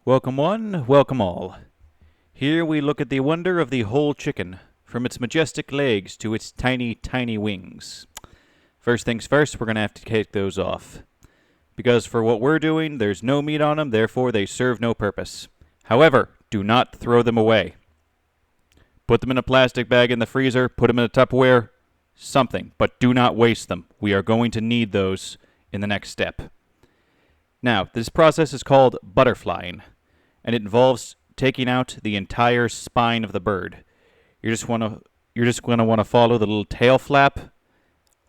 Welcome one, welcome all. Here we look at the wonder of the whole chicken, from its majestic legs to its tiny, tiny wings. First things first, we're going to have to take those off. Because for what we're doing, there's no meat on them, therefore they serve no purpose. However, do not throw them away. Put them in a plastic bag in the freezer, put them in a Tupperware, something, but do not waste them. We are going to need those in the next step. Now, this process is called butterflying, and it involves taking out the entire spine of the bird. You're just going to want to follow the little tail flap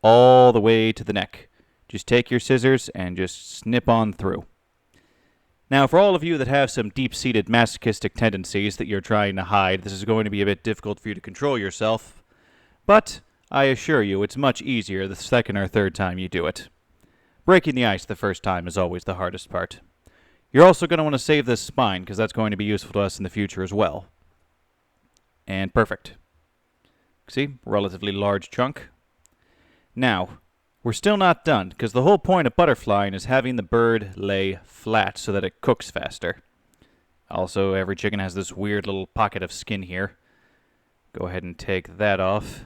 all the way to the neck. Just take your scissors and just snip on through. Now, for all of you that have some deep-seated masochistic tendencies that you're trying to hide, this is going to be a bit difficult for you to control yourself, but I assure you it's much easier the second or third time you do it. Breaking the ice the first time is always the hardest part. You're also going to want to save this spine, because that's going to be useful to us in the future as well. And perfect. See? Relatively large chunk. Now, we're still not done, because the whole point of butterflying is having the bird lay flat so that it cooks faster. Also, every chicken has this weird little pocket of skin here. Go ahead and take that off.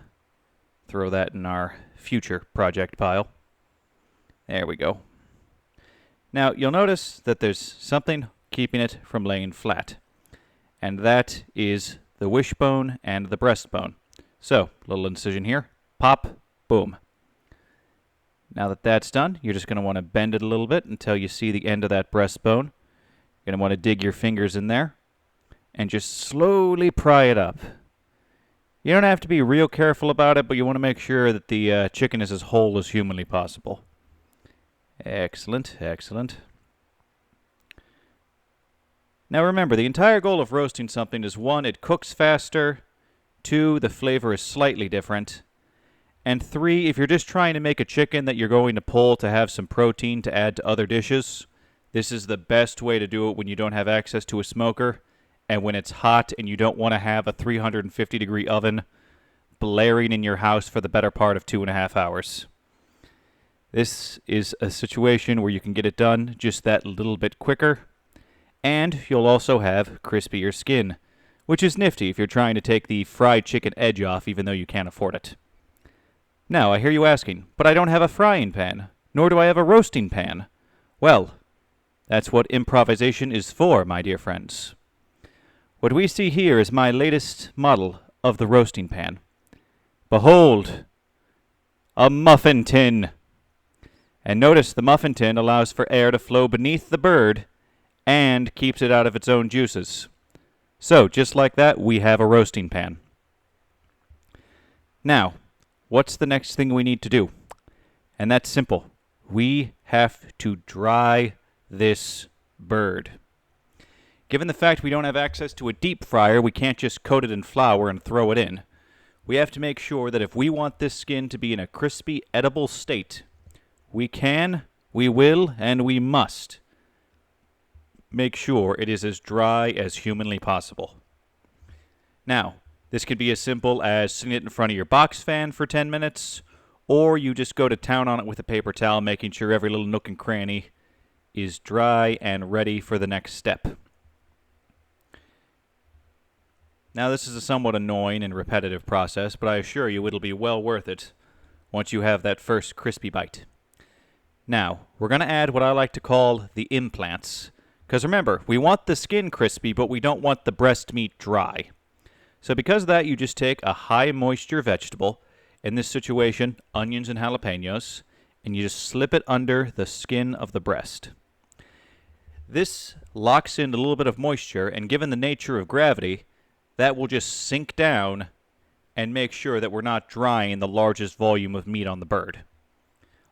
Throw that in our future project pile. There we go. Now, you'll notice that there's something keeping it from laying flat, and that is the wishbone and the breastbone. So, little incision here, pop, boom. Now that that's done, you're just going to want to bend it a little bit until you see the end of that breastbone. You're going to want to dig your fingers in there and just slowly pry it up. You don't have to be real careful about it, but you want to make sure that the chicken is as whole as humanly possible. Excellent, excellent. Now remember, the entire goal of roasting something is 1, it cooks faster, 2, the flavor is slightly different, and 3, if you're just trying to make a chicken that you're going to pull to have some protein to add to other dishes, this is the best way to do it when you don't have access to a smoker, and when it's hot and you don't want to have a 350-degree oven blaring in your house for the better part of 2.5 hours. This is a situation where you can get it done just that little bit quicker, and you'll also have crispier skin, which is nifty if you're trying to take the fried chicken edge off even though you can't afford it. Now, I hear you asking, but I don't have a frying pan, nor do I have a roasting pan. Well, that's what improvisation is for, my dear friends. What we see here is my latest model of the roasting pan. Behold, a muffin tin. And notice the muffin tin allows for air to flow beneath the bird and keeps it out of its own juices. So, just like that, we have a roasting pan. Now, what's the next thing we need to do? And that's simple. We have to dry this bird. Given the fact we don't have access to a deep fryer, we can't just coat it in flour and throw it in. We have to make sure that if we want this skin to be in a crispy, edible state, we can, we will, and we must make sure it is as dry as humanly possible. Now, this could be as simple as sitting it in front of your box fan for 10 minutes, or you just go to town on it with a paper towel, making sure every little nook and cranny is dry and ready for the next step. Now, this is a somewhat annoying and repetitive process, but I assure you it'll be well worth it once you have that first crispy bite. Now, we're going to add what I like to call the implants. Because remember, we want the skin crispy, but we don't want the breast meat dry. So because of that, you just take a high-moisture vegetable, in this situation, onions and jalapenos, and you just slip it under the skin of the breast. This locks in a little bit of moisture, and given the nature of gravity, that will just sink down and make sure that we're not drying the largest volume of meat on the bird.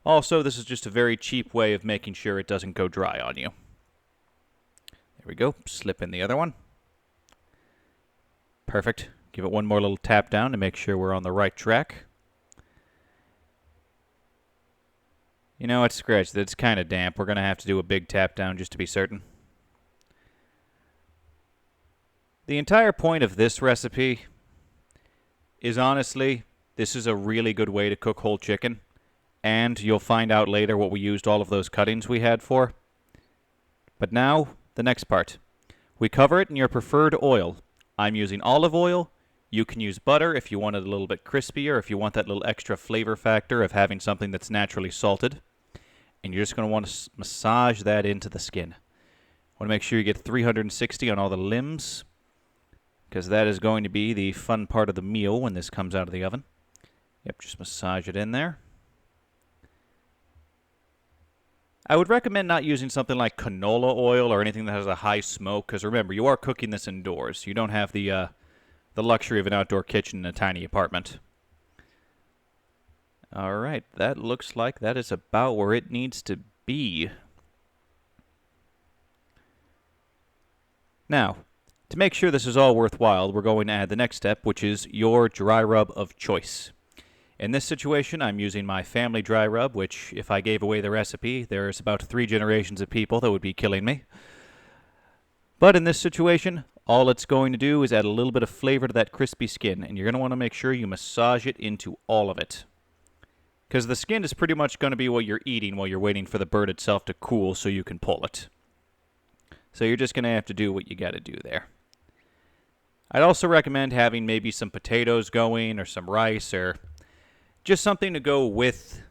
Also, this is just a very cheap way of making sure it doesn't go dry on you. There we go. Slip in the other one. Perfect. Give it one more little tap down to make sure we're on the right track. You know, it's scratched. It's kind of damp. We're going to have to do a big tap down just to be certain. The entire point of this recipe is honestly, this is a really good way to cook whole chicken. And you'll find out later what we used all of those cuttings we had for. But now, the next part. We cover it in your preferred oil. I'm using olive oil. You can use butter if you want it a little bit crispier, if you want that little extra flavor factor of having something that's naturally salted. And you're just going to want to massage that into the skin. Want to make sure you get 360 on all the limbs, because that is going to be the fun part of the meal when this comes out of the oven. Yep, just massage it in there. I would recommend not using something like canola oil or anything that has a high smoke, because remember, you are cooking this indoors. You don't have the luxury of an outdoor kitchen in a tiny apartment. All right, that looks like that is about where it needs to be. Now, to make sure this is all worthwhile, we're going to add the next step, which is your dry rub of choice. In this situation, I'm using my family dry rub, which, if I gave away the recipe, there's about 3 generations of people that would be killing me. But in this situation, all it's going to do is add a little bit of flavor to that crispy skin, and you're going to want to make sure you massage it into all of it. Because the skin is pretty much going to be what you're eating while you're waiting for the bird itself to cool so you can pull it. So you're just going to have to do what you got to do there. I'd also recommend having maybe some potatoes going or some rice or just something to go with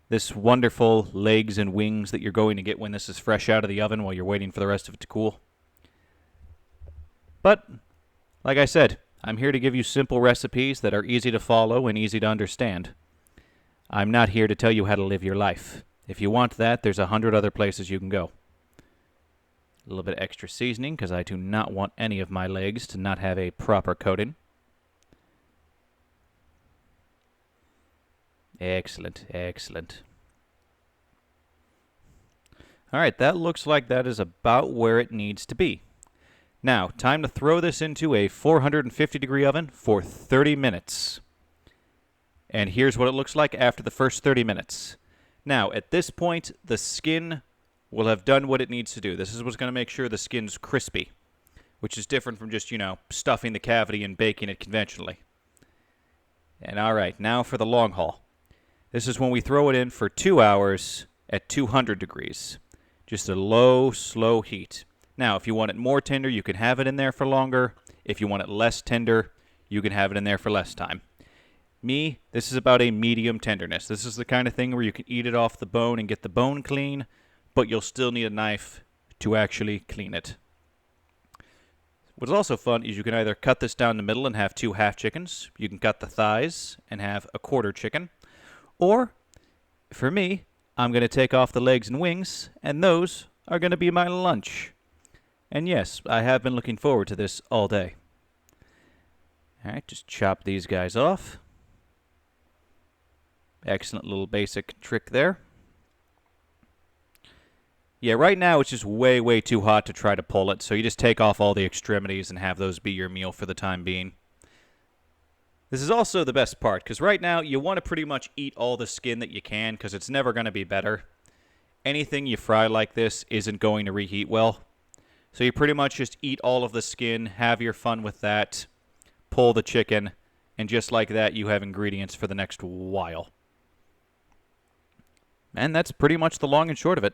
this wonderful legs and wings that you're going to get when this is fresh out of the oven while you're waiting for the rest of it to cool. But, like I said, I'm here to give you simple recipes that are easy to follow and easy to understand. I'm not here to tell you how to live your life. If you want that, there's 100 other places you can go. A little bit extra seasoning, because I do not want any of my legs to not have a proper coating. Excellent, excellent. All right, that looks like that is about where it needs to be. Now, time to throw this into a 450-degree oven for 30 minutes. And here's what it looks like after the first 30 minutes. Now, at this point, the skin will have done what it needs to do. This is what's going to make sure the skin's crispy, which is different from just, stuffing the cavity and baking it conventionally. And all right, now for the long haul. This is when we throw it in for 2 hours at 200 degrees. Just a low, slow heat. Now, if you want it more tender, you can have it in there for longer. If you want it less tender, you can have it in there for less time. Me, this is about a medium tenderness. This is the kind of thing where you can eat it off the bone and get the bone clean, but you'll still need a knife to actually clean it. What's also fun is you can either cut this down the middle and have 2 half chickens. You can cut the thighs and have a quarter chicken. Or, for me, I'm going to take off the legs and wings, and those are going to be my lunch. And yes, I have been looking forward to this all day. All right, just chop these guys off. Excellent little basic trick there. Yeah, right now it's just way, way too hot to try to pull it, so you just take off all the extremities and have those be your meal for the time being. This is also the best part, because right now you want to pretty much eat all the skin that you can, because it's never going to be better. Anything you fry like this isn't going to reheat well. So you pretty much just eat all of the skin, have your fun with that, pull the chicken, and just like that you have ingredients for the next while. And that's pretty much the long and short of it.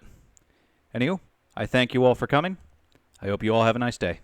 Anywho, I thank you all for coming. I hope you all have a nice day.